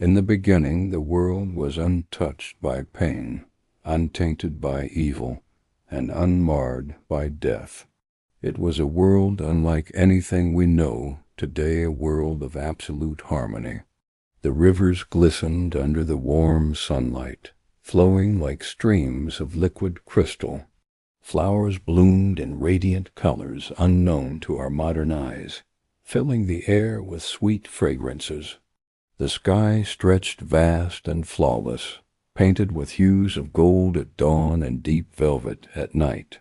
In the beginning the world was untouched by pain, untainted by evil, and unmarred by death. It was a world unlike anything we know today, a world of absolute harmony. The rivers glistened under the warm sunlight, flowing like streams of liquid crystal. Flowers bloomed in radiant colors unknown to our modern eyes, filling the air with sweet fragrances. The sky stretched vast and flawless, painted with hues of gold at dawn and deep velvet at night.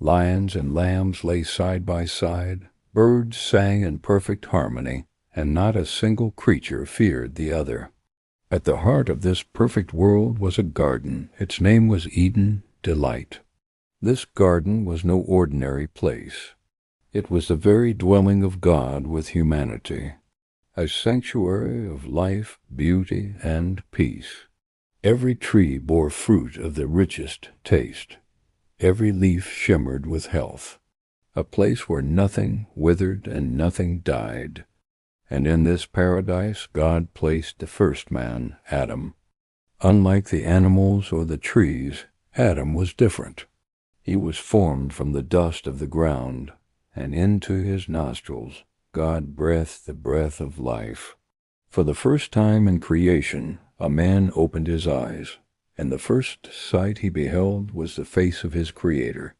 Lions and lambs lay side by side, birds sang in perfect harmony, and not a single creature feared the other. At the heart of this perfect world was a garden. Its name was Eden, Delight. This garden was no ordinary place. It was the very dwelling of God with humanity, a sanctuary of life, beauty, and peace. Every tree bore fruit of the richest taste. Every leaf shimmered with health, a place where nothing withered and nothing died. And in this paradise God placed the first man, Adam. Unlike the animals or the trees, Adam was different. He was formed from the dust of the ground, and into his nostrils God breathed the breath of life. For the first time in creation, a man opened his eyes, and the first sight he beheld was the face of his Creator.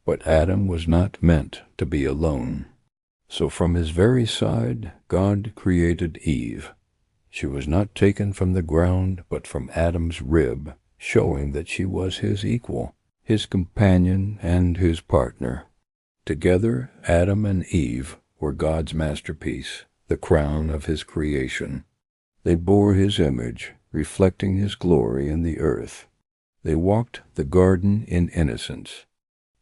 But Adam was not meant to be alone. So from his very side, God created Eve. She was not taken from the ground, but from Adam's rib, showing that she was his equal, his companion, and his partner. Together, Adam and Eve were God's masterpiece, the crown of his creation. They bore his image, reflecting his glory in the earth. They walked the garden in innocence.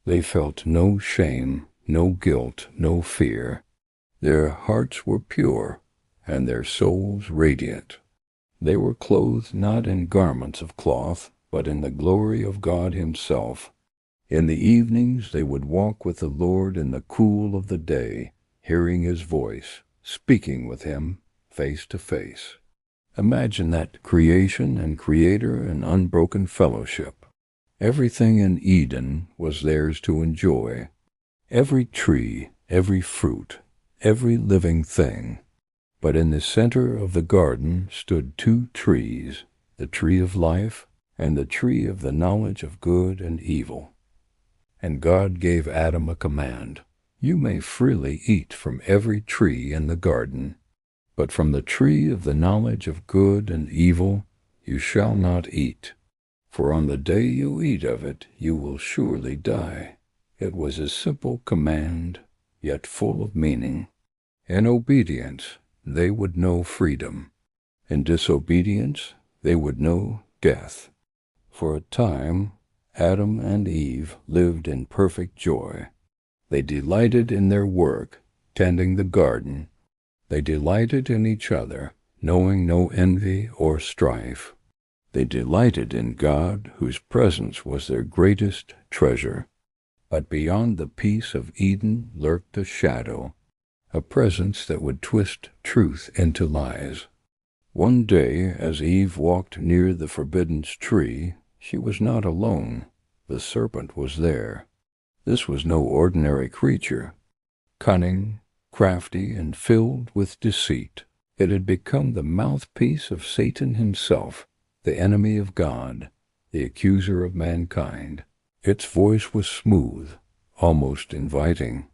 They felt no shame, no guilt, no fear. Their hearts were pure, and their souls radiant. They were clothed not in garments of cloth, but in the glory of God himself. In the evenings they would walk with the Lord in the cool of the day, hearing his voice, speaking with him face to face. Imagine that creation and Creator in unbroken fellowship. Everything in Eden was theirs to enjoy. Every tree, every fruit, every living thing. But in the center of the garden stood two trees, the tree of life and the tree of the knowledge of good and evil. And God gave Adam a command: "You may freely eat from every tree in the garden, but from the tree of the knowledge of good and evil you shall not eat. For on the day you eat of it, you will surely die." It was a simple command, yet full of meaning. In obedience, they would know freedom. In disobedience, they would know death. For a time, Adam and Eve lived in perfect joy. They delighted in their work, tending the garden. They delighted in each other, knowing no envy or strife. They delighted in God, whose presence was their greatest treasure. But beyond the peace of Eden lurked a shadow, a presence that would twist truth into lies. One day, as Eve walked near the forbidden tree, she was not alone. The serpent was there. This was no ordinary creature. Cunning, crafty, and filled with deceit, it had become the mouthpiece of Satan himself, the enemy of God, the accuser of mankind. Its voice was smooth, almost inviting.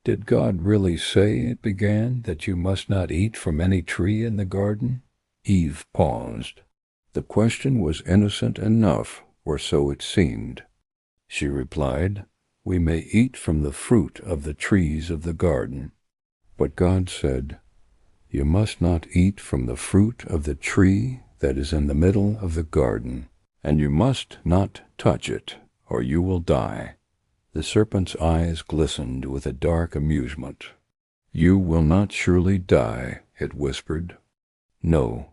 "Did God really say," it began, "that you must not eat from any tree in the garden?" Eve paused. The question was innocent enough, or so it seemed. She replied, "We may eat from the fruit of the trees of the garden." But God said, "You must not eat from the fruit of the tree that is in the middle of the garden, and you must not touch it, or you will die." The serpent's eyes glistened with a dark amusement. "You will not surely die," it whispered. "No.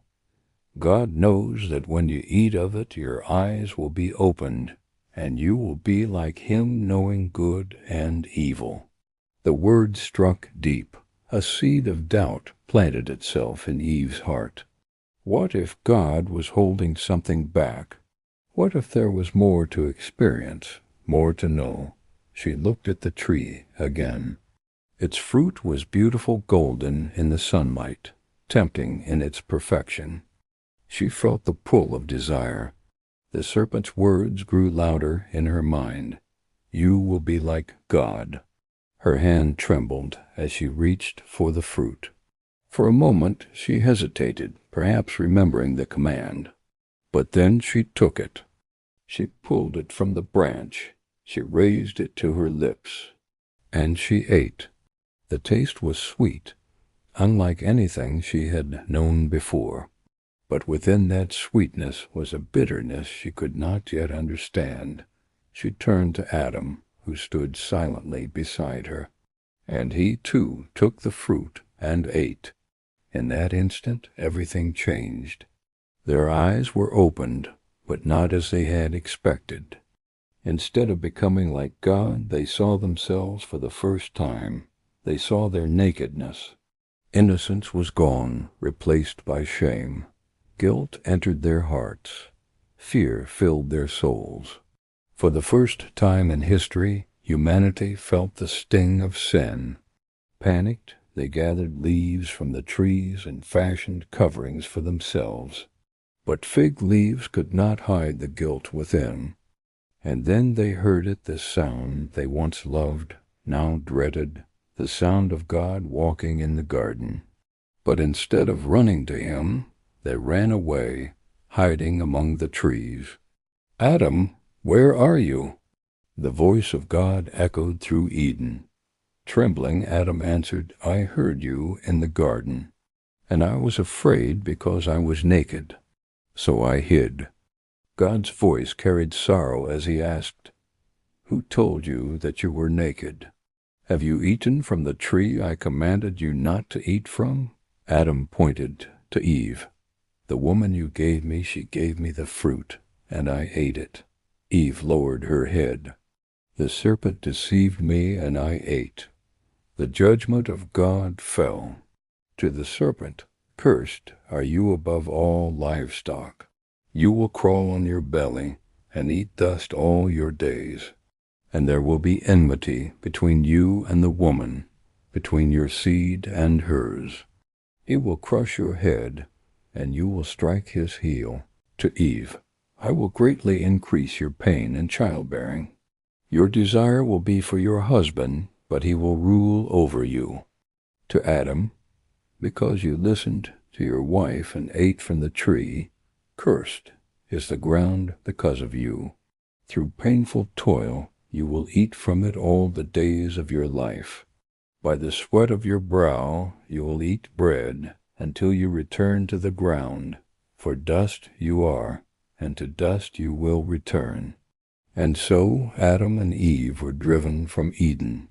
God knows that when you eat of it, your eyes will be opened, and you will be like him, knowing good and evil." The word struck deep. A seed of doubt planted itself in Eve's heart. What if God was holding something back? What if there was more to experience, more to know? She looked at the tree again. Its fruit was beautiful golden in the sunlight, tempting in its perfection. She felt the pull of desire. The serpent's words grew louder in her mind. You will be like God. Her hand trembled as she reached for the fruit. For a moment she hesitated, perhaps remembering the command. But then she took it. She pulled it from the branch. She raised it to her lips. And she ate. The taste was sweet, unlike anything she had known before. But within that sweetness was a bitterness she could not yet understand. She turned to Adam, who stood silently beside her, and he too took the fruit and ate. In that instant everything changed. Their eyes were opened, but not as they had expected. Instead of becoming like God, they saw themselves for the first time. They saw their nakedness. Innocence was gone, replaced by shame. Guilt entered their hearts. Fear filled their souls. For the first time in history, humanity felt the sting of sin. Panicked, they gathered leaves from the trees and fashioned coverings for themselves. But fig leaves could not hide the guilt within. And then they heard it, the sound they once loved, now dreaded, the sound of God walking in the garden. But instead of running to him, they ran away, hiding among the trees. Adam, where are you? The voice of God echoed through Eden. Trembling, Adam answered, I heard you in the garden, and I was afraid because I was naked, so I hid. God's voice carried sorrow as he asked, Who told you that you were naked? Have you eaten from the tree I commanded you not to eat from? Adam pointed to Eve. The woman you gave me, she gave me the fruit, and I ate it. Eve lowered her head. The serpent deceived me, and I ate. The judgment of God fell. To the serpent, cursed are you above all livestock. You will crawl on your belly and eat dust all your days. And there will be enmity between you and the woman, between your seed and hers. He will crush your head, and you will strike his heel. To Eve, I will greatly increase your pain in childbearing. Your desire will be for your husband, but he will rule over you. To Adam, because you listened to your wife and ate from the tree, cursed is the ground because of you. Through painful toil you will eat from it all the days of your life. By the sweat of your brow you will eat bread until you return to the ground, for dust you are, and to dust you will return. And so Adam and Eve were driven from Eden.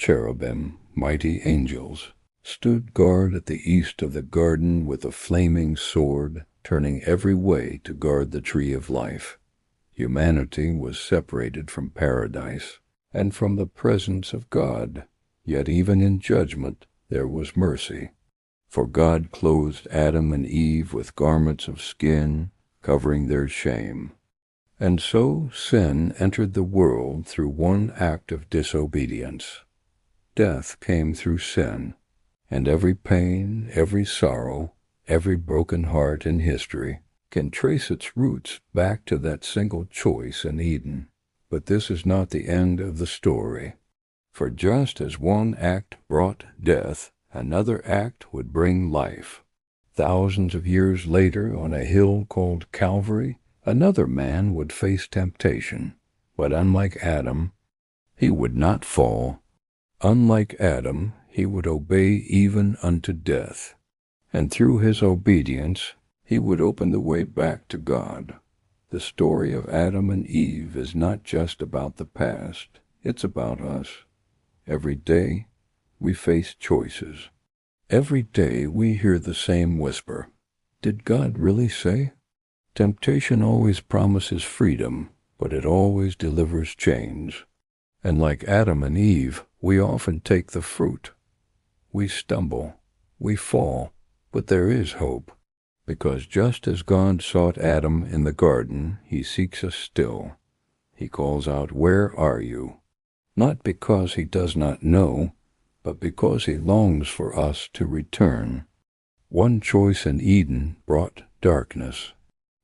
Cherubim, mighty angels, stood guard at the east of the garden with a flaming sword, turning every way to guard the tree of life. Humanity was separated from paradise and from the presence of God, yet even in judgment there was mercy. For God clothed Adam and Eve with garments of skin, covering their shame. And so sin entered the world through one act of disobedience. Death came through sin, and every pain, every sorrow, every broken heart in history can trace its roots back to that single choice in Eden. But this is not the end of the story. For just as one act brought death, another act would bring life. Thousands of years later, on a hill called Calvary, another man would face temptation. But unlike Adam, he would not fall. Unlike Adam, he would obey even unto death. And through his obedience, he would open the way back to God. The story of Adam and Eve is not just about the past. It's about us. Every day, we face choices. Every day, we hear the same whisper. Did God really say? Temptation always promises freedom, but it always delivers chains. And like Adam and Eve, we often take the fruit. We stumble, we fall, but there is hope, Because just as God sought Adam in the garden, he seeks us still. He calls out, "Where are you?" Not because he does not know, but because he longs for us to return. One choice in Eden brought darkness.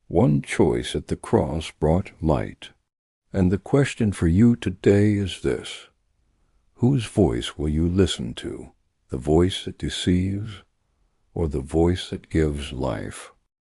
One choice at the cross brought light. And the question for you today is this: whose voice will you listen to? The voice that deceives, or the voice that gives life?